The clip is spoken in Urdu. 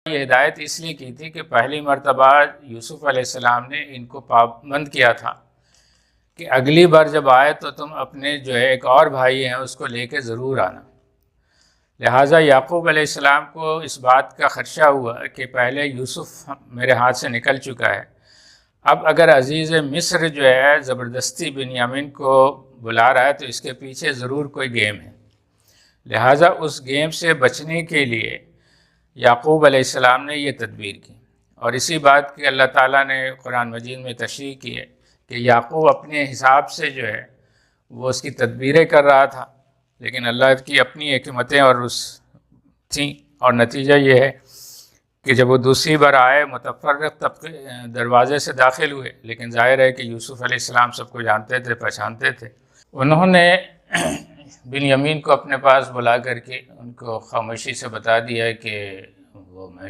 یہ ہدایت اس لیے کی تھی کہ پہلی مرتبہ یوسف علیہ السلام نے ان کو پابند کیا تھا کہ اگلی بار جب آئے تو تم اپنے جو ہے ایک اور بھائی ہیں اس کو لے کے ضرور آنا۔ لہٰذا یعقوب علیہ السلام کو اس بات کا خدشہ ہوا کہ پہلے یوسف میرے ہاتھ سے نکل چکا ہے، اب اگر عزیز مصر جو ہے زبردستی بنیامین کو بلا رہا ہے تو اس کے پیچھے ضرور کوئی گیم ہے۔ لہٰذا اس گیم سے بچنے کے لیے یعقوب علیہ السلام نے یہ تدبیر کی، اور اسی بات کی اللہ تعالیٰ نے قرآن مجید میں تشریح کی ہے کہ یعقوب اپنے حساب سے جو ہے وہ اس کی تدبیریں کر رہا تھا، لیکن اللہ کی اپنی حکمتیں اور تھیں، اور نتیجہ یہ ہے کہ جب وہ دوسری بار آئے متفرق دروازے سے داخل ہوئے، لیکن ظاہر ہے کہ یوسف علیہ السلام سب کو جانتے تھے، پہچانتے تھے۔ انہوں نے بنیامین کو اپنے پاس بلا کر کے ان کو خاموشی سے بتا دیا کہ وہ میں